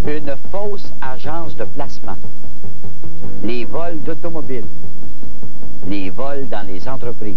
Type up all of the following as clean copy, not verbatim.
Une fausse agence de placement. Les vols d'automobiles. Les vols dans les entreprises.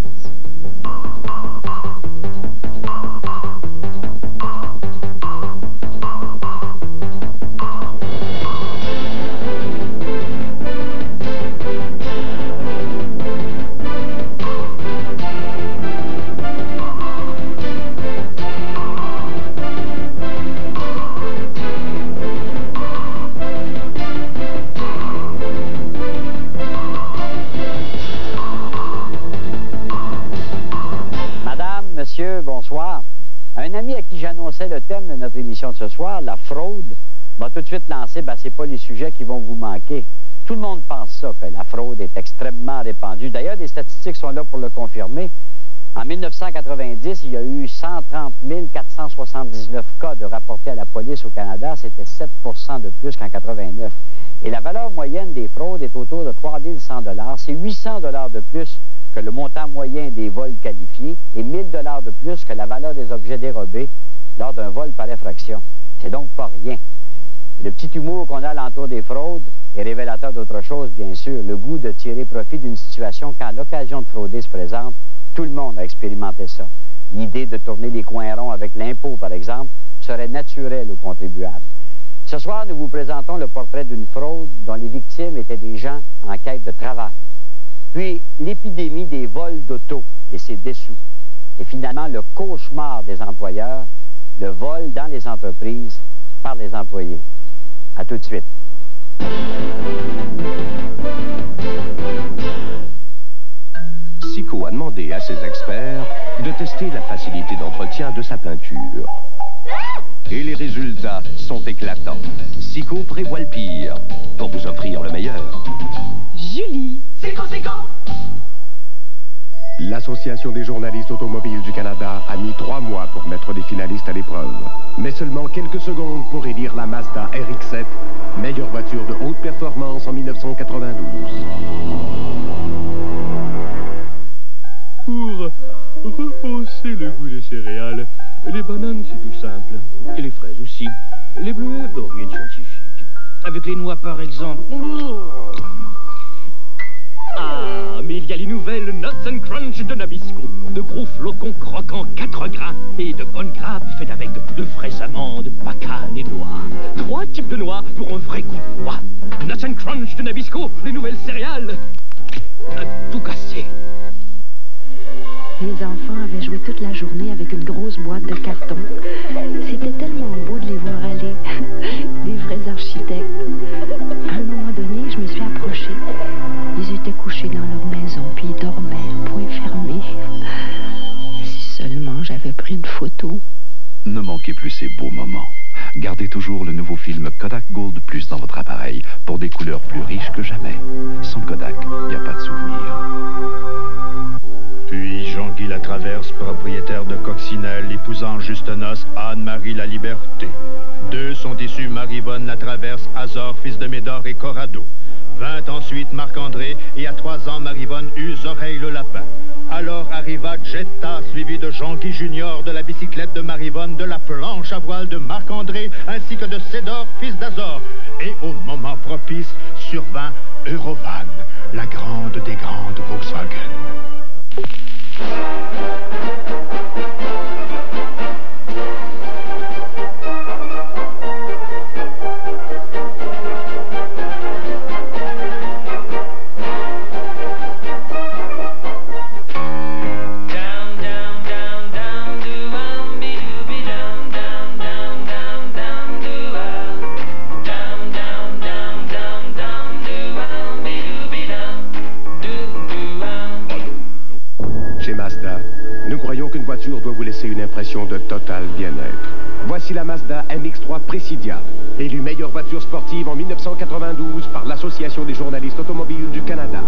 Monsieur, bonsoir. Un ami à qui j'annonçais le thème de notre émission de ce soir, la fraude, m'a tout de suite lancé, c'est pas les sujets qui vont vous manquer. Tout le monde pense ça, que la fraude est extrêmement répandue. D'ailleurs, les statistiques sont là pour le confirmer. En 1990, il y a eu 130 479 cas de rapportés à la police au Canada. C'était 7 de plus qu'en 89. Et la valeur moyenne des fraudes est autour de 3 100 $. C'est 800 $ de plus que le montant moyen des vols qualifiés et 1 000 $ de plus que la valeur des objets dérobés lors d'un vol par effraction. C'est donc pas rien. Le petit humour qu'on a alentour des fraudes est révélateur d'autre chose, bien sûr. Le goût de tirer profit d'une situation quand l'occasion de frauder se présente. Tout le monde a expérimenté ça. L'idée de tourner les coins ronds avec l'impôt, par exemple, serait naturelle aux contribuables. Ce soir, nous vous présentons le portrait d'une fraude dont les victimes étaient des gens en quête de travail. Puis, l'épidémie des vols d'auto et ses dessous. Et finalement, le cauchemar des employeurs, le vol dans les entreprises par les employés. À tout de suite. Sico a demandé à ses experts de tester la facilité d'entretien de sa peinture. Et les résultats sont éclatants. Sico prévoit le pire pour vous offrir le meilleur. Julie. Sico. L'Association des journalistes automobiles du Canada a mis 3 mois pour mettre les finalistes à l'épreuve. Mais seulement quelques secondes pour élire la Mazda RX-7, meilleure voiture de haute performance en 1992. Pour rehausser le goût des céréales, les bananes c'est tout simple. Et les fraises aussi. Les bleuets, rien de scientifique. Avec les noix par exemple. Ah, mais il y a les nouvelles Nuts and Crunch de Nabisco. De gros flocons croquants 4 grains et de bonnes grappes faites avec de fraises amandes, bacanes et noix. 3 types de noix pour un vrai goût de noix. Nuts and Crunch de Nabisco, les nouvelles céréales. À tout casser. Les enfants avaient joué toute la journée avec une grosse boîte de carton. C'était tellement beau de les voir aller. Des vrais architectes. À un moment donné, je me suis approchée. Ils étaient couchés dans leur maison, puis ils dormaient, point fermé. Si seulement j'avais pris une photo. Ne manquez plus ces beaux moments. Gardez toujours le nouveau film Kodak Gold Plus dans votre appareil pour des couleurs plus riches que jamais. Sans Kodak, il n'y a pas de souvenir. Puis Jean-Guy Latraverse, propriétaire de Coccinelle, épousant juste noces Anne-Marie La Liberté. 2 sont issus Marie-Vonne Latraverse, Azor, fils de Médor et Corrado. 20 ensuite Marc-André et à 3 ans Marie-Vonne use Oreille le lapin. Alors arriva Jetta, suivi de Jean-Guy Junior, de la bicyclette de Marie-Vonne, de la planche à voile de Marc-André, ainsi que de Cédor, fils d'Azor. Et au moment propice, survint Eurovan, la grande des grandes Volkswagen. Chez Mazda, nous croyons qu'une voiture doit vous laisser une impression de total bien-être. Voici la Mazda MX-3 Presidia, élue meilleure voiture sportive en 1992 par l'Association des journalistes automobiles du Canada.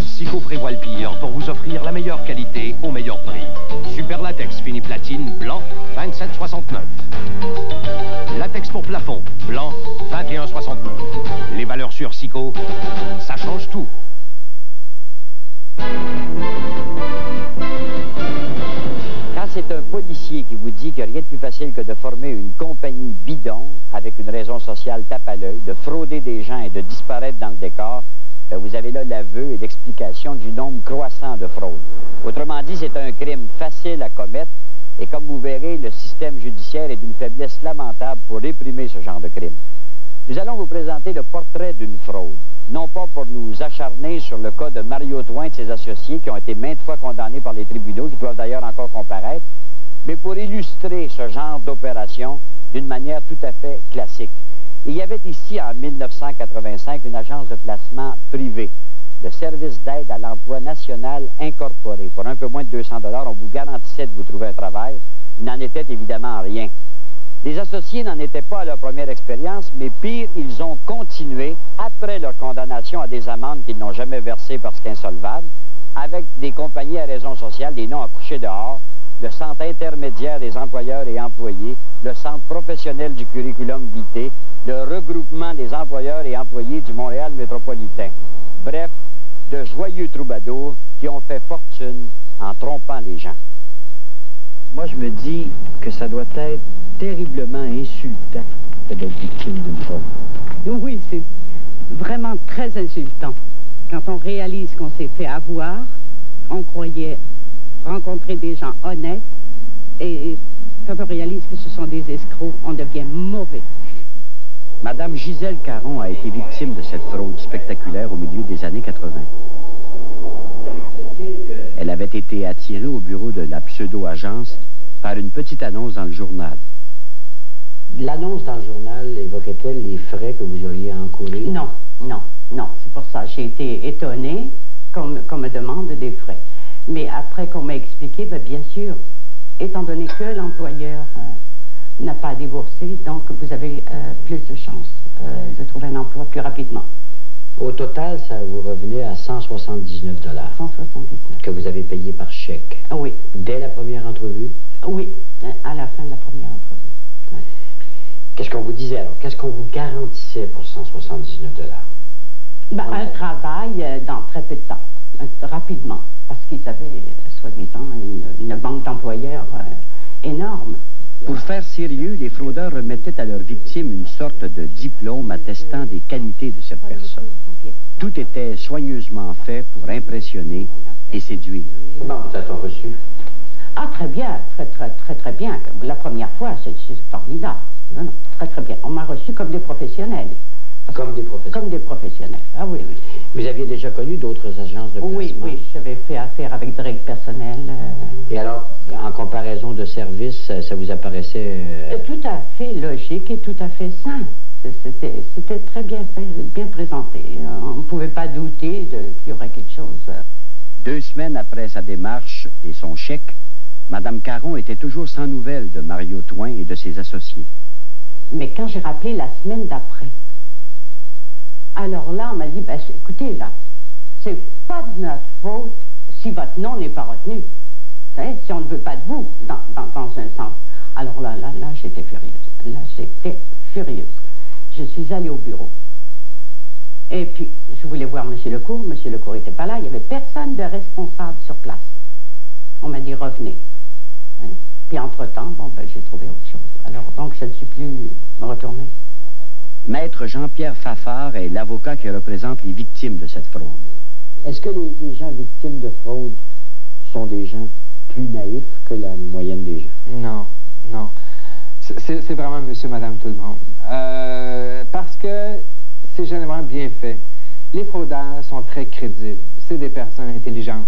Sico prévoit le pire pour vous offrir la meilleure qualité au meilleur prix. Super latex fini platine, blanc, 27,69. Latex pour plafond, blanc, 21,69. Les valeurs sur Sico, ça change tout. Quand c'est c'est un policier qui vous dit qu'il n'y a rien de plus facile que de former une compagnie bidon avec une raison sociale tape à l'œil, de frauder des gens et de disparaître dans le décor, bien, vous avez là l'aveu et l'explication du nombre croissant de fraudes. Autrement dit, c'est un crime facile à commettre et comme vous verrez, le système judiciaire est d'une faiblesse lamentable pour réprimer ce genre de crime. Nous allons vous présenter le portrait d'une fraude, non pas pour nous acharner sur le cas de Mario Twain et de ses associés qui ont été maintes fois condamnés par les tribunaux, qui doivent d'ailleurs encore comparaître, mais pour illustrer ce genre d'opération d'une manière tout à fait classique. Il y avait ici, en 1985, une agence de placement privée, le Service d'aide à l'emploi national incorporé. Pour un peu moins de 200 $, on vous garantissait de vous trouver un travail. Il n'en était évidemment rien. Les associés n'en étaient pas à leur première expérience, mais pire, ils ont continué, après leur condamnation à des amendes qu'ils n'ont jamais versées parce qu'insolvables, avec des compagnies à raison sociale, des noms à coucher dehors, le Centre intermédiaire des employeurs et employés, le Centre professionnel du curriculum vitae, le regroupement des employeurs et employés du Montréal métropolitain. Bref, de joyeux troubadours qui ont fait fortune en trompant les gens. Moi, je me dis que ça doit être terriblement insultant d'être victime d'une fraude. Oui, c'est vraiment très insultant. Quand on réalise qu'on s'est fait avoir, on croyait rencontrer des gens honnêtes, et quand on réalise que ce sont des escrocs, on devient mauvais. Madame Gisèle Caron a été victime de cette fraude spectaculaire au milieu des années 80. Elle avait été attirée au bureau de la pseudo-agence par une petite annonce dans le journal. L'annonce dans le journal évoquait-elle les frais que vous auriez à encourir? Non, non, non, c'est pour ça. J'ai été étonnée qu'on me demande des frais. Mais après qu'on m'a expliqué, bien sûr, étant donné que l'employeur n'a pas déboursé, donc vous avez plus de chances de trouver un emploi plus rapidement. Au total, ça vous revenait à 179 $. 179. Que vous avez payé par chèque? Oui. Dès la première entrevue? Oui, à la fin de la première entrevue. Ouais. Qu'est-ce qu'on vous disait alors? Qu'est-ce qu'on vous garantissait pour 179 $? Un travail dans très peu de temps, rapidement, parce qu'ils avaient, soi-disant, une banque d'employeurs énorme. Pour faire sérieux, les fraudeurs remettaient à leurs victimes une sorte de diplôme attestant des qualités de cette personne. Tout était soigneusement fait pour impressionner et séduire. Comment vous a-t-on reçu? Ah, très bien, très bien. La première fois, c'est formidable. Non, non, très bien. On m'a reçu comme des professionnels. Comme des professionnels? Comme des professionnels, ah oui, oui. Vous aviez déjà connu d'autres agences de placement? Oui, oui, j'avais fait affaire avec des règles personnelles. Et alors, en comparaison de services, ça vous apparaissait... Tout à fait logique et tout à fait sain. C'était très bien fait, bien présenté. On ne pouvait pas douter qu'il y aurait quelque chose. 2 semaines après sa démarche et son chèque, Mme Caron était toujours sans nouvelles de Mario Twain et de ses associés. Mais quand j'ai rappelé la semaine d'après, alors là, on m'a dit, écoutez, là, c'est pas de notre faute si votre nom n'est pas retenu. Si on ne veut pas de vous, dans un sens. Alors là, j'étais furieuse. Là, j'étais furieuse. Je suis allée au bureau. Et puis, je voulais voir M. Lecourt. M. Lecourt n'était pas là. Il n'y avait personne de responsable sur place. On m'a dit, revenez. Hein? Puis, entre-temps, j'ai trouvé autre chose. Alors, donc, je ne suis plus retournée. Maître Jean-Pierre Fafard est l'avocat qui représente les victimes de cette fraude. Est-ce que les gens victimes de fraude sont des gens plus naïfs que la moyenne des gens? Non, non. C'est vraiment monsieur, madame, tout le monde. Parce que c'est généralement bien fait. Les fraudeurs sont très crédibles. C'est des personnes intelligentes.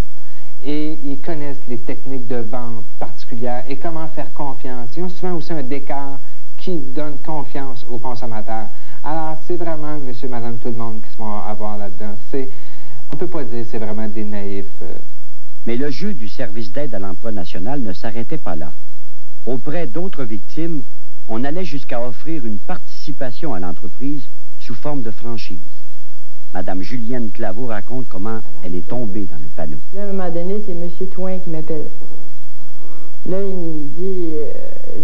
Et ils connaissent les techniques de vente particulières et comment faire confiance. Ils ont souvent aussi un décor qui donne confiance aux consommateurs. Alors, c'est vraiment monsieur, madame, tout le monde qui se vont avoir là-dedans. On ne peut pas dire que c'est vraiment des naïfs. Mais le jeu du service d'aide à l'emploi national ne s'arrêtait pas là. Auprès d'autres victimes, on allait jusqu'à offrir une participation à l'entreprise sous forme de franchise. Madame Julienne Claveau raconte comment elle est tombée dans le panneau. Là, à un moment donné, c'est M. Twain qui m'appelle. Là, il me dit,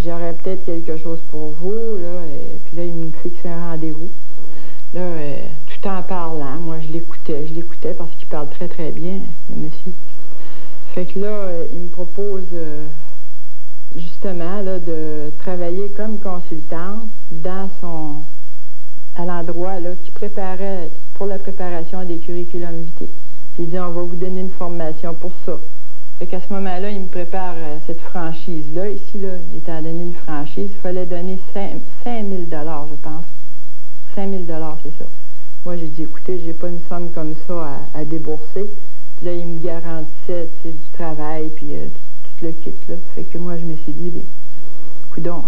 j'aurais peut-être quelque chose pour vous. Là, et puis là, il me fixe un rendez-vous. Là, tout en parlant, moi, je l'écoutais parce qu'il parle très, très bien, le monsieur. Fait que là, il me propose justement, là, de travailler comme consultante à l'endroit là, qui préparait pour la préparation des curriculums vitae. Puis il dit, on va vous donner une formation pour ça. Fait qu'à ce moment-là, il me prépare cette franchise-là. Ici, là, étant donné une franchise, il fallait donner 5 000 $, je pense. 5 000 $, c'est ça. Moi, j'ai dit, écoutez, j'ai pas une somme comme ça à débourser. Puis là, il me garantissait du travail, puis tout le kit, là. Fait que moi, je me suis dit, coudonc,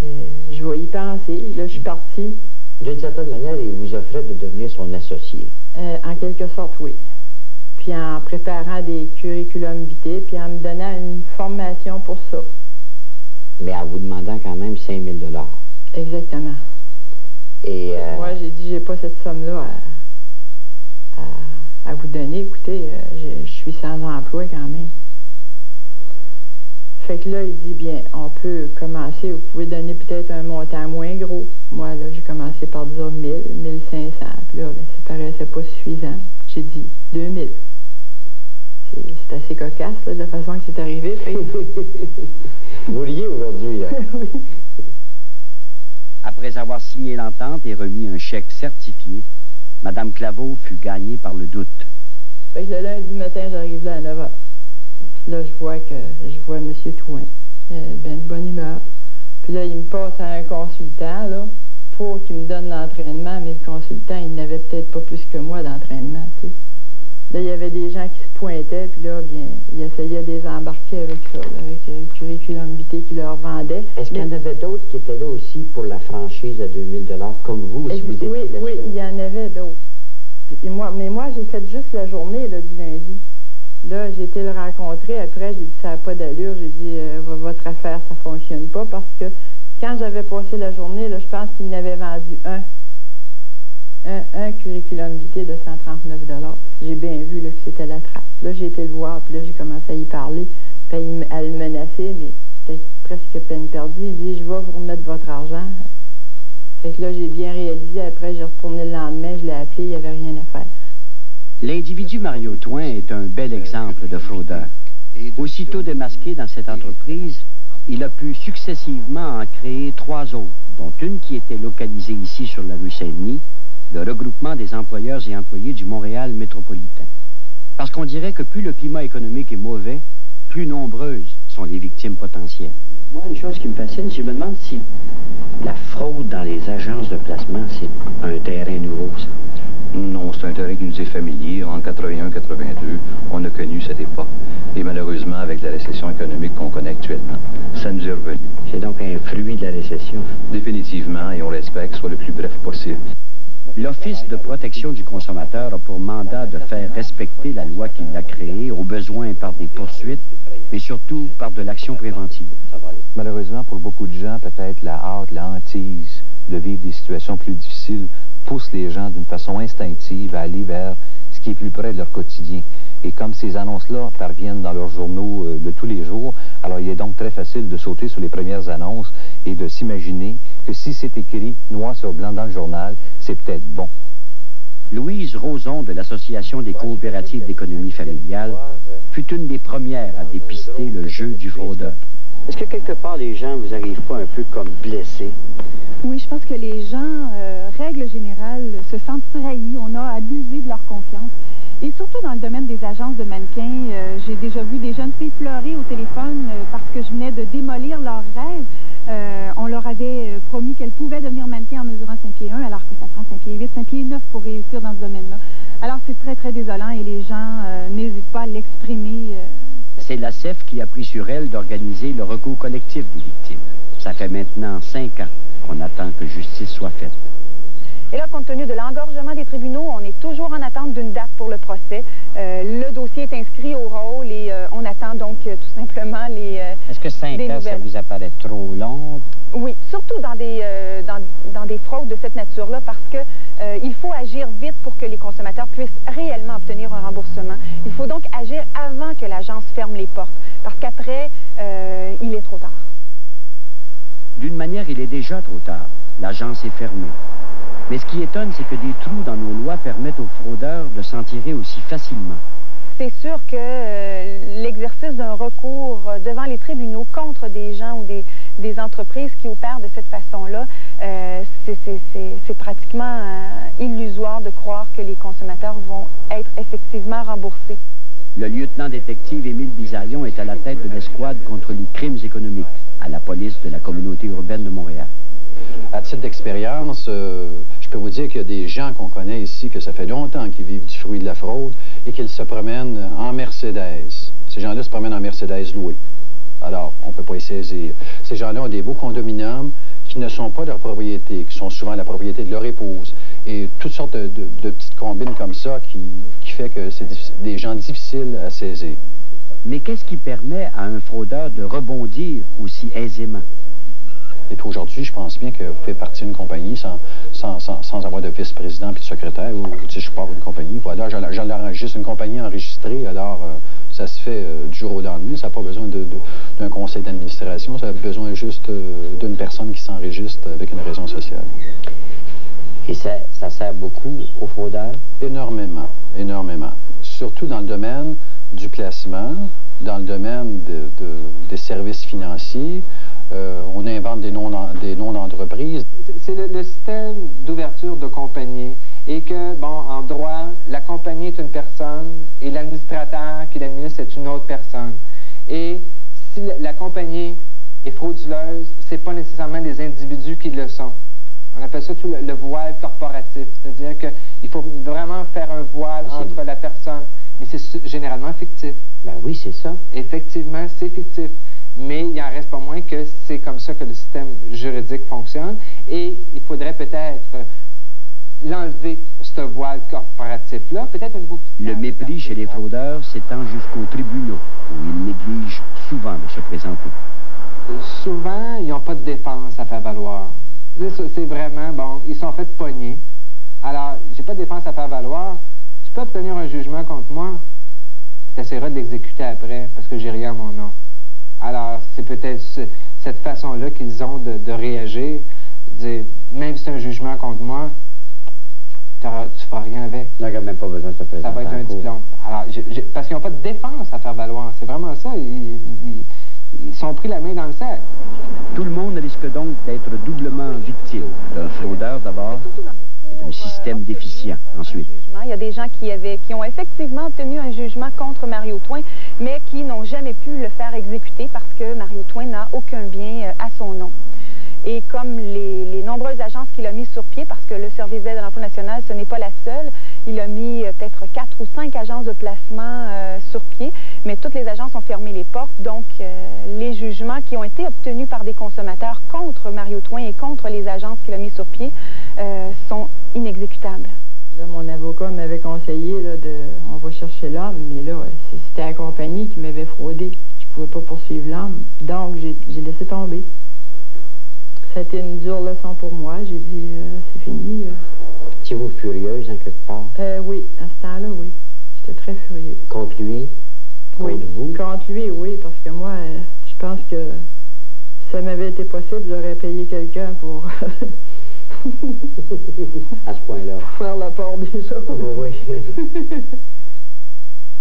je vais y penser. Là, je suis partie. D'une certaine manière, il vous offrait de devenir son associé. En quelque sorte, oui. Puis en préparant des curriculums vitae, puis en me donnant une formation pour ça. Mais en vous demandant quand même 5 000 $. Exactement. Et moi, j'ai dit, j'ai pas cette somme-là à vous donner. Écoutez, je suis sans emploi quand même. Fait que là, il dit, bien, on peut commencer, vous pouvez donner peut-être un montant moins gros. Moi, là, j'ai commencé par dire 1000, 1500. Puis là, ben, ça paraissait pas suffisant. J'ai dit 2000. C'est assez cocasse, là, de la façon que c'est arrivé. Fait... Vous riez aujourd'hui, là. Oui. Après avoir signé l'entente et remis un chèque certifié, Mme Claveau fut gagnée par le doute. Fait que le lundi matin, j'arrive là à 9 h. Là, je vois M. Touin, ben de bonne humeur. Puis là, il me passe à un consultant, là, pour qu'il me donne l'entraînement, mais le consultant, il n'avait peut-être pas plus que moi d'entraînement, tu sais. Là, il y avait des gens qui se pointaient, puis là, bien, il essayait de les embarquer avec ça, là, avec le curriculum vitae qu'il leur vendait. Est-ce qu'il y en avait d'autres qui étaient là aussi pour la franchise à 2000 $, comme vous, si vous étiez Oui, il y en avait d'autres. Mais moi, j'ai fait juste la journée là, du lundi. Là, j'ai été le rencontrer. Après, j'ai dit, ça n'a pas d'allure. J'ai dit, votre affaire, ça ne fonctionne pas parce que quand j'avais passé la journée, là, je pense qu'il n'avait vendu un curriculum vitae de 139 $. J'ai bien vu là, que c'était la trappe. Là, j'ai été le voir, puis là, j'ai commencé à y parler. Puis elle me menaçait, mais c'était presque peine perdue. Il dit, je vais vous remettre votre argent. Fait que là, j'ai bien réalisé. Après, j'ai retourné le lendemain, je l'ai appelé, il n'y avait rien à faire. L'individu Mario Touin est un bel exemple de fraudeur. Aussitôt démasqué dans cette entreprise, il a pu successivement en créer 3 autres, dont une qui était localisée ici sur la rue Saint-Denis, le regroupement des employeurs et employés du Montréal métropolitain. Parce qu'on dirait que plus le climat économique est mauvais, plus nombreuses sont les victimes potentielles. Moi, une chose qui me fascine, je me demande si la fraude dans les agences de placement, c'est un terrain nouveau, ça. Non, c'est un terrain qui nous est familier. En 81-82, on a connu cette époque. Et malheureusement, avec la récession économique qu'on connaît actuellement, ça nous est revenu. C'est donc un fruit de la récession. Définitivement, et on l'espère que ce soit le plus bref possible. L'Office de protection du consommateur a pour mandat de faire respecter la loi qu'il a créée, au besoin par des poursuites, mais surtout par de l'action préventive. Malheureusement, pour beaucoup de gens, peut-être la hâte, la hantise de vivre des situations plus difficiles pousse les gens d'une façon instinctive à aller vers ce qui est plus près de leur quotidien. Et comme ces annonces-là parviennent dans leurs journaux de tous les jours, alors il est donc très facile de sauter sur les premières annonces et de s'imaginer que si c'est écrit noir sur blanc dans le journal, c'est peut-être bon. Louise Roson de l'Association des coopératives d'économie familiale fut une des premières à dépister le jeu du fraudeur. Est-ce que quelque part les gens vous arrivent pas un peu comme blessés? Oui, je pense que les gens, règle générale, se sentent trahis. On a abusé de leur confiance. Et surtout dans le domaine des agences de mannequins, j'ai déjà vu des jeunes filles pleurer au téléphone parce que je venais de démolir leurs rêves. On leur avait promis qu'elles pouvaient devenir mannequins en mesurant 5 pieds 1, alors que ça prend 5 pieds 8, 5 pieds 9 pour réussir dans ce domaine-là. Alors c'est très, très désolant et les gens n'hésitent pas à l'exprimer. C'est la CEF qui a pris sur elle d'organiser le recours collectif des victimes. Ça fait maintenant 5 ans qu'on attend que justice soit faite. Et là, compte tenu de l'engorgement des tribunaux, on est toujours en attente d'une date pour le procès. Le dossier est inscrit au rôle et on attend donc tout simplement les Est-ce que 5 ans, ça vous apparaît trop long? Oui, surtout dans des fraudes de cette nature-là, parce que il faut agir vite pour que les consommateurs puissent réellement obtenir un remboursement. Il faut donc agir avant que l'agence ferme les portes, parce qu'après, il est trop tard. D'une manière, il est déjà trop tard. L'agence est fermée. Mais ce qui étonne, c'est que des trous dans nos lois permettent aux fraudeurs de s'en tirer aussi facilement. c'est sûr que l'exercice d'un recours devant les tribunaux contre des gens ou des entreprises qui opèrent de cette façon-là, c'est pratiquement illusoire de croire que les consommateurs vont être effectivement remboursés. Le lieutenant-détective Émile Bisaillon est à la tête de l'escouade contre les crimes économiques à la police de la communauté urbaine de Montréal. À titre d'expérience, je peux vous dire qu'il y a des gens qu'on connaît ici, que ça fait longtemps qu'ils vivent du fruit de la fraude et qu'ils se promènent en Mercedes. Ces gens-là se promènent en Mercedes louée. Alors, on ne peut pas y saisir. Ces gens-là ont des beaux condominiums qui ne sont pas leur propriété, qui sont souvent la propriété de leur épouse. Et toutes sortes de petites combines comme ça qui fait que c'est des gens difficiles à saisir. Mais qu'est-ce qui permet à un fraudeur de rebondir aussi aisément? Et puis aujourd'hui, je pense bien que vous pouvez partir d'une compagnie sans avoir de vice-président puis de secrétaire. Ou si je pars d'une compagnie, voilà, j'enregistre une compagnie enregistrée, alors ça se fait du jour au lendemain. Ça n'a pas besoin d'un conseil d'administration, ça a besoin juste d'une personne qui s'enregistre avec une raison sociale. Et ça sert beaucoup aux fraudeurs? Énormément, énormément. Surtout dans le domaine du placement, dans le domaine des services financiers. On invente des noms d'entreprises. C'est le système d'ouverture de compagnie. Et que, bon, en droit, la compagnie est une personne et l'administrateur qui l'administre est une autre personne. Et si la compagnie est frauduleuse, c'est pas nécessairement des individus qui le sont. On appelle ça tout le voile corporatif. C'est-à-dire qu'il faut vraiment faire un voile entre la personne. Mais c'est généralement fictif. Ben oui, c'est ça. Effectivement, c'est fictif. Mais il n'en reste pas moins que c'est comme ça que le système juridique fonctionne. Et il faudrait peut-être l'enlever, ce voile corporatif-là. Peut-être un nouveau... Le mépris chez les fraudeurs s'étend jusqu'aux tribunaux, où ils négligent souvent de se présenter. Souvent, ils n'ont pas de défense à faire valoir. C'est vraiment, bon, ils sont fait pogner. Alors, j'ai pas de défense à faire valoir. Tu peux obtenir un jugement contre moi, tu essaieras de l'exécuter après, parce que j'ai rien à mon nom. Alors, c'est peut-être cette façon-là qu'ils ont de réagir. Dire, même si c'est un jugement contre moi, tu feras rien avec. Il n'y a même pas besoin de se présenter. Ça va être un diplôme. Alors, parce qu'ils n'ont pas de défense à faire valoir. C'est vraiment ça. Ils sont pris la main dans le sac. Tout le monde risque donc d'être doublement victime d'un fraudeur d'abord et d'un système déficient ensuite. Il y a des gens qui ont effectivement obtenu un jugement contre Mario Twain, mais qui n'ont jamais pu le faire exécuter parce que Mario Twain n'a aucun bien à son nom. Et comme les nombreuses agences qu'il a mis sur pied, parce que le Service d'aide à l'emploi national, ce n'est pas la seule, il a mis peut-être 4 ou 5 agences de placement sur pied, mais toutes les agences ont fermé les portes, donc les jugements qui ont été obtenus par des consommateurs contre Mario Twain et contre les agences qu'il a mis sur pied sont inexécutables. Là, mon avocat m'avait conseillé là, on va chercher l'homme, mais là, c'était la compagnie qui m'avait fraudé. Je ne pouvais pas poursuivre l'homme, donc j'ai laissé tomber. Ça a été une dure leçon pour moi. J'ai dit, c'est fini. Étiez-vous furieuse, en quelque part? Oui, à ce temps-là, oui. J'étais très furieuse. Contre lui? Contre vous? Contre lui, oui, parce que moi, je pense que si ça m'avait été possible, j'aurais payé quelqu'un pour... à ce point-là. Faire la part des choses. Oui.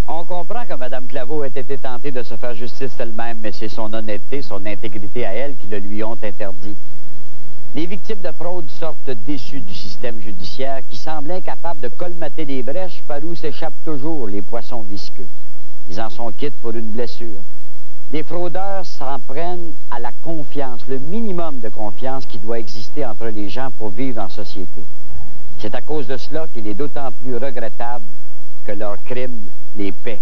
On comprend que Mme Claveau ait été tentée de se faire justice elle-même, mais c'est son honnêteté, son intégrité à elle qui le lui ont interdit. Les victimes de fraude sortent déçues du système judiciaire qui semble incapable de colmater les brèches par où s'échappent toujours les poissons visqueux. Ils en sont quittes pour une blessure. Les fraudeurs s'en prennent à la confiance, le minimum de confiance qui doit exister entre les gens pour vivre en société. C'est à cause de cela qu'il est d'autant plus regrettable que leur crime les paie.